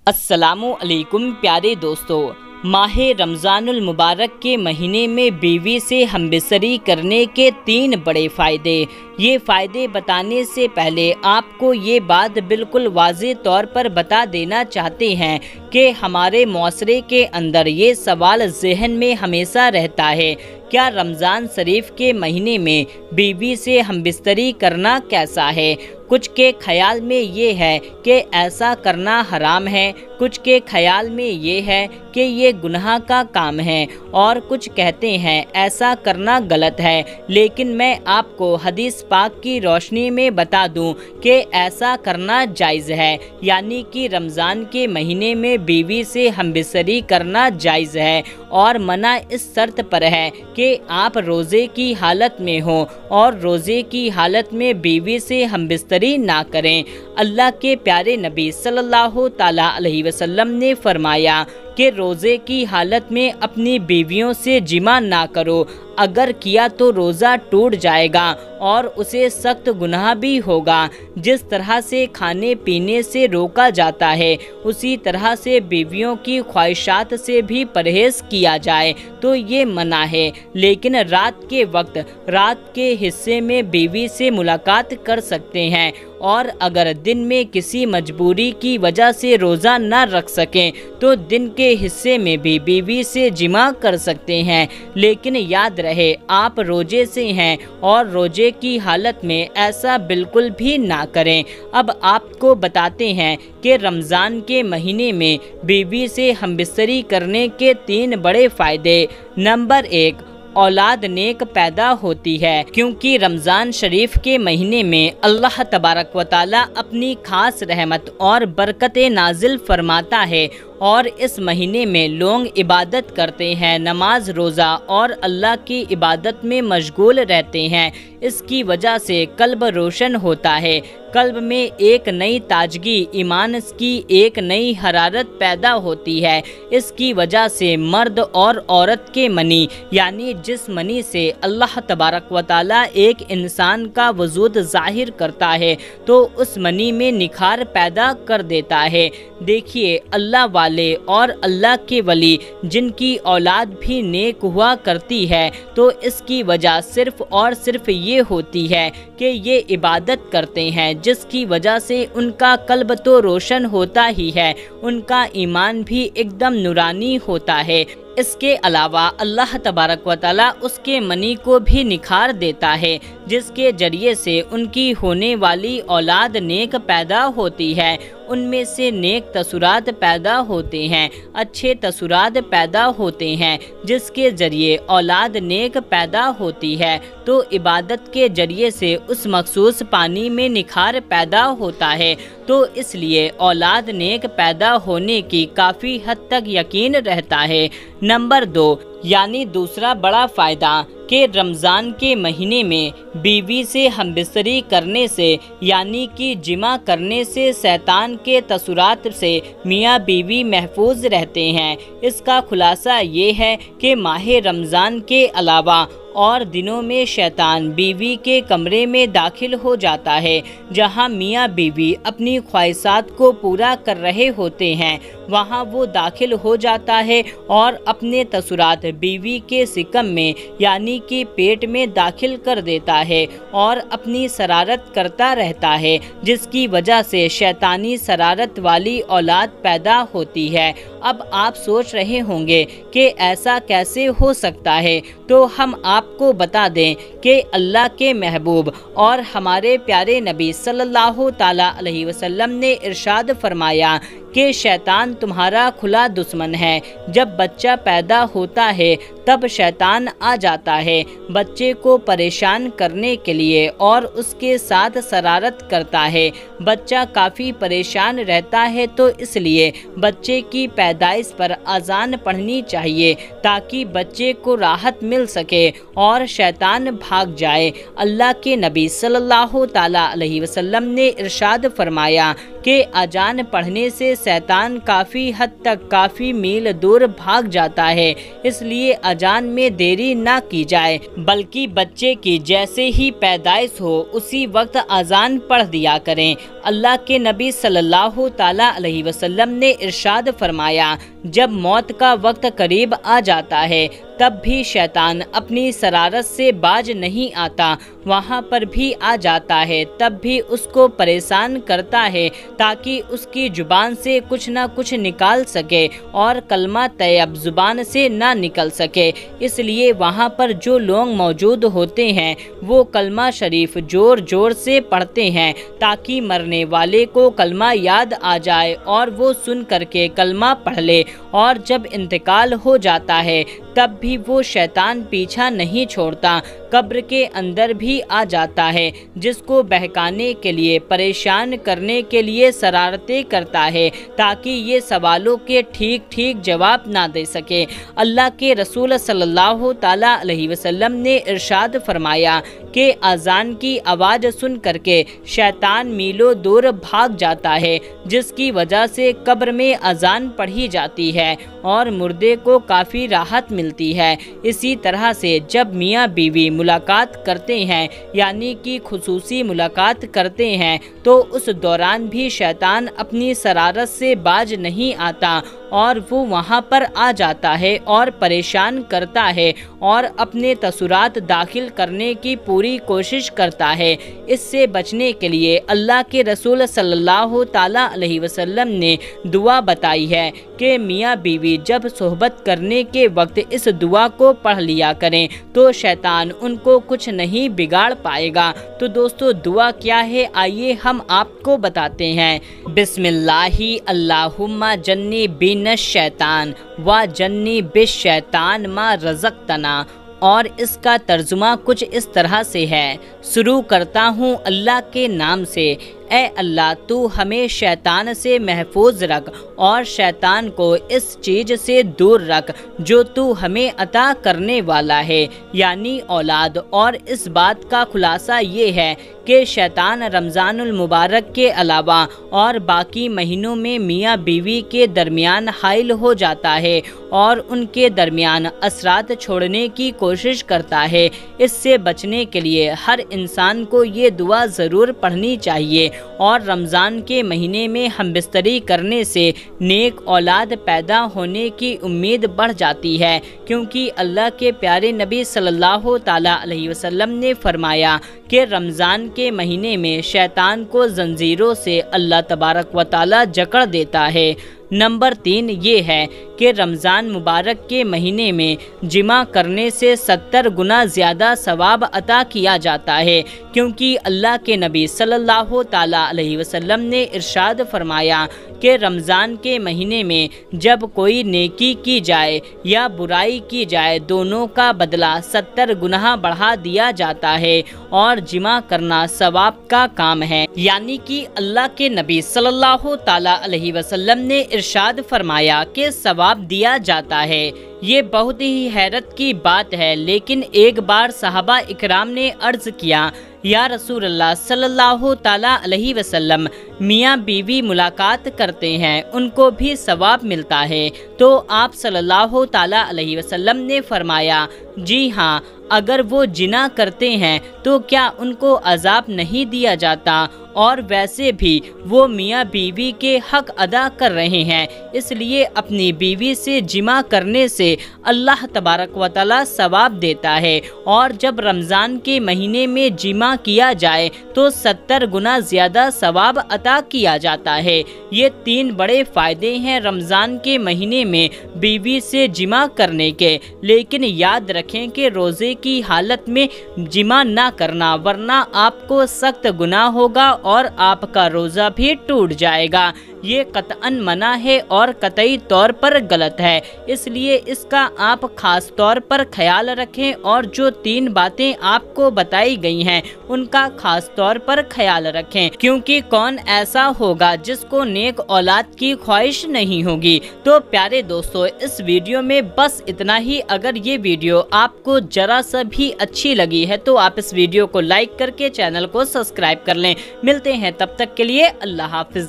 السلام علیکم پیارے دوستو، ماہ رمضان المبارک کے مہینے میں بیوی سے ہمبستری کرنے کے 3 بڑے فائدے۔ یہ فائدے بتانے سے پہلے آپ کو یہ بات بالکل واضح طور پر بتا دینا چاہتے ہیں کہ ہمارے معاشرے کے اندر یہ سوال ذہن میں ہمیشہ رہتا ہے، کیا رمضان شریف کے مہینے میں بیوی سے ہمبستری کرنا کیسا ہے؟ کچھ کے خیال میں یہ ہے کہ ایسا کرنا حرام ہے، کچھ کے خیال میں یہ ہے کہ یہ گناہ کا کام ہے، اور کچھ کہتے ہیں ایسا کرنا غلط ہے۔ لیکن میں آپ کو حدیث پاک کی روشنی میں بتا دوں کہ ایسا کرنا جائز ہے، یعنی کہ رمضان کے مہینے میں بیوی سے ہمبستری کرنا جائز ہے، اور منع اس شرط پر ہے کہ آپ روزے کی حالت میں ہوں، اور روزے کی حالت میں بیوی سے ہمبستری نہ کریں۔ اللہ کے پیارے نبی صلی اللہ تعالیٰ علیہ وسلم نے فرمایا کہ روزے کی حالت میں اپنی بیویوں سے جماع نہ کرو، اگر کیا تو روزہ ٹوٹ جائے گا اور اسے سخت گناہ بھی ہوگا۔ جس طرح سے کھانے پینے سے روکا جاتا ہے، اسی طرح سے بیویوں کی خواہشات سے بھی پرہیز کیا جائے تو یہ منع ہے۔ لیکن رات کے وقت، رات کے حصے میں بیوی سے ملاقات کر سکتے ہیں، اور اگر دن میں کسی مجبوری کی وجہ سے روزہ نہ رکھ سکیں تو دن کے حصے میں بھی بیوی سے جماع کر سکتے ہیں۔ لیکن یاد رہے، آپ روزے سے ہیں اور روزے کی حالت میں ایسا بالکل بھی نہ کریں۔ اب آپ کو بتاتے ہیں کہ رمضان کے مہینے میں بیوی سے ہمبستری کرنے کے 3 بڑے فائدے۔ نمبر 1، اولاد نیک پیدا ہوتی ہے، کیونکہ رمضان شریف کے مہینے میں اللہ تبارک و تعالیٰ اپنی خاص رحمت اور برکت نازل فرماتا ہے، اور اس مہینے میں لوگ عبادت کرتے ہیں، نماز روزہ اور اللہ کی عبادت میں مشغول رہتے ہیں۔ اس کی وجہ سے قلب روشن ہوتا ہے، قلب میں ایک نئی تازگی، ایمان کی ایک نئی حرارت پیدا ہوتی ہے۔ اس کی وجہ سے مرد اور عورت کے منی، یعنی جس منی سے اللہ تبارک و تعالیٰ ایک انسان کا وجود ظاہر کرتا ہے، تو اس منی میں نکھار پیدا کر دیتا ہے۔ دیکھیے، اللہ والے اور اللہ کے ولی جن کی اولاد بھی نیک ہوا کرتی ہے، تو اس کی وجہ صرف اور صرف یہ ہوتی ہے کہ یہ عبادت کرتے ہیں، جس کی وجہ سے ان کا قلب تو روشن ہوتا ہی ہے، ان کا ایمان بھی ایک دم نورانی ہوتا ہے۔ اس کے علاوہ اللہ تبارک و تعالیٰ اس کے منی کو بھی نکھار دیتا ہے، جس کے ذریعے سے ان کی ہونے والی اولاد نیک پیدا ہوتی ہے۔ ان میں سے نیک تاثرات پیدا ہوتے ہیں، اچھے تاثرات پیدا ہوتے ہیں، جس کے ذریعے اولاد نیک پیدا ہوتی ہے، تو عبادت کے ذریعے سے اس مخصوص پانی میں نکھار پیدا ہوتا ہے، تو اس لیے اولاد نیک پیدا ہونے کی کافی حد تک یقین رہتا ہے۔ نمبر 2، یعنی دوسرا بڑا فائدہ کہ رمضان کے مہینے میں بیوی سے ہمبستری کرنے سے، یعنی کہ جماع کرنے سے شیطان کے تاثرات سے میاں بیوی محفوظ رہتے ہیں۔ اس کا خلاصہ یہ ہے کہ ماہ رمضان کے علاوہ اور دنوں میں شیطان بیوی کے کمرے میں داخل ہو جاتا ہے، جہاں میاں بیوی اپنی خواہشات کو پورا کر رہے ہوتے ہیں، وہاں وہ داخل ہو جاتا ہے اور اپنے تاثرات بیوی کے شکم میں، یعنی کہ پیٹ میں داخل کر دیتا ہے، اور اپنی شرارت کرتا رہتا ہے، جس کی وجہ سے شیطانی شرارت والی اولاد پیدا ہوتی ہے۔ اب آپ سوچ رہے ہوں گے کہ ایسا کیسے ہو سکتا ہے، تو ہم آپ کو بتا دیں کہ اللہ کے محبوب اور ہمارے پیارے نبی صلی اللہ تعالیٰ علیہ وسلم نے ارشاد فرمایا کہ شیطان تمہارا کھلا دشمن ہے۔ جب بچہ پیدا ہوتا ہے تب شیطان آ جاتا ہے بچے کو پریشان کرنے کے لیے اور اس کے ساتھ شرارت کرتا ہے۔ بچہ کافی پریشان رہتا ہے، تو اس لیے بچے کی پیدائش پر اذان پڑھنی چاہیے تاکہ بچے کو راحت مل سکے اور شیطان بھاگ جائے۔ اللہ کے نبی صلی اللہ تعالیٰ علیہ وسلم نے ارشاد فرمایا کہ اذان پڑھنے سے शैतान काफ़ी हद तक काफ़ी मील दूर भाग जाता है। इसलिए अजान में देरी ना की जाए, बल्कि बच्चे की जैसे ही पैदाइश हो उसी वक्त अजान पढ़ दिया करें। अल्लाह के नबी सल्लल्लाहु ताला अलैहि वसल्लम ने इरशाद फरमाया, जब मौत का वक्त करीब आ जाता है तब भी शैतान अपनी शरारत से बाज नहीं आता, वहाँ पर भी आ जाता है, तब भी उसको परेशान करता है ताकि उसकी जुबान से कुछ ना कुछ निकाल सके और कलमा तैयब जुबान से ना निकल सके। इसलिए वहाँ पर जो लोग मौजूद होते हैं वो कलमा शरीफ जोर जोर से पढ़ते हैं ताकि मरने वाले को कलमा याद आ जाए और वो सुन करके कलमा पढ़ ले। और जब इंतकाल हो जाता है तब भी वो शैतान पीछा नहीं छोड़ता, कब्र के अंदर भी आ जाता है, जिसको बहकाने के लिए, परेशान करने के लिए शरारतें करता है ताकि ये सवालों के ठीक ठीक जवाब ना दे सके। अल्लाह के रसूल सल्लल्लाहु ताला अलैहि वसल्लम ने इरशाद फरमाया कि अजान की आवाज़ सुन करके शैतान मीलों दूर भाग जाता है, जिसकी वजह से कब्र में अजान पढ़ी जाती है और मुर्दे को काफ़ी राहत मिलती है। इसी तरह से जब मियाँ बीवी मुलाकात करते हैं, यानी कि खुसूसी मुलाकात करते हैं, तो उस दौरान भी शैतान अपनी शरारत से बाज नहीं आता और वो वहाँ पर आ जाता है और परेशान करता है और अपने तसुरात दाखिल करने की पूरी कोशिश करता है। इससे बचने के लिए अल्लाह के रसूल सल्लल्लाहु ताला अलैहि वसल्लम ने दुआ बताई है कि मियाँ बीवी जब सोहबत करने के वक्त इस दुआ को पढ़ लिया करें तो शैतान उनको कुछ नहीं बिगाड़ पाएगा। तो दोस्तों, दुआ क्या है, आइए हम आपको बताते हैं। बिस्मिल्लाहि अल्लाहुम्मा जन्नी बिनश शैतान व जन्नी बिश शैतान मा रज़क़तना। और इसका तर्जुमा कुछ इस तरह से है, शुरू करता हूँ अल्लाह के नाम से। ए अल्लाह, तू हमें शैतान से महफूज रख और शैतान को इस चीज़ से दूर रख जो तू हमें अता करने वाला है, यानी औलाद। और इस बात का खुलासा ये है कि शैतान रमज़ानुल मुबारक के अलावा और बाकी महीनों में मियाँ बीवी के दरमियान हाइल हो जाता है और उनके दरमियान असरात छोड़ने की कोशिश करता है। इससे बचने के लिए हर इंसान को ये दुआ ज़रूर पढ़नी चाहिए। और रमज़ान के महीने में हमबिस्तरी करने से नेक औलाद पैदा होने की उम्मीद बढ़ जाती है, क्योंकि अल्लाह के प्यारे नबी सल्लल्लाहु ताला अलैहि वसल्लम ने फरमाया कि रमज़ान के महीने में शैतान को जंजीरों से अल्लाह तबारक व ताला जकड़ देता है। नंबर 3 ये है कि रमज़ान मुबारक के महीने में जिमा करने से 70 गुना ज़्यादा सवाब अता किया जाता है, क्योंकि अल्लाह के नबी सल्लल्लाहु ताला अलैहि वसल्लम ने इरशाद फरमाया कि रमज़ान के महीने में जब कोई नेकी की जाए या बुराई की जाए, दोनों का बदला 70 गुना बढ़ा दिया जाता है और जिमा करना सवाब का काम है। यानी कि अल्लाह के नबी सल्लल्लाहु ताला अलैहि वसल्लम ने इरशाद फरमाया कि सवाब दिया जाता है। ये बहुत ही हैरत की बात है। लेकिन एक बार सहाबा इकराम ने अर्ज़ किया, या रसूलल्लाह सल्लल्लाहु ताला अलैहि वसल्लम, मियाँ बीवी मुलाकात करते हैं, उनको भी सवाब मिलता है? तो आप सल्लल्लाहु ताला अलैहि वसल्लम ने फरमाया, जी हाँ, अगर वो जिना करते हैं तो क्या उनको अजाब नहीं दिया जाता? और वैसे भी वो मियाँ बीवी के हक अदा कर रहे हैं, इसलिए अपनी बीवी से जिमा करने से अल्लाह तबारक व तआला सवाब देता है। और जब रमज़ान के महीने में जिमा किया जाए तो 70 गुना ज़्यादा सवाब अता किया जाता है। ये 3 बड़े फ़ायदे हैं रमज़ान के महीने में बीवी से जिमा करने के। लेकिन याद रखें कि रोज़े की हालत में जिमा ना करना, वरना आपको सख्त गुनाह होगा और आपका रोज़ा भी टूट जाएगा। ये कतअन मना है और कतई तौर पर गलत है, इसलिए इसका आप खास तौर पर ख्याल रखें और जो 3 बातें आपको बताई गई हैं उनका खास तौर पर ख्याल रखें, क्योंकि कौन ऐसा होगा जिसको नेक औलाद की ख्वाहिश नहीं होगी। तो प्यारे दोस्तों, इस वीडियो में बस इतना ही। अगर ये वीडियो आपको जरा सा भी अच्छी लगी है तो आप इस वीडियो को लाइक करके चैनल को सब्सक्राइब कर लें। मिलते हैं तब तक के लिए, अल्लाह हाफिज।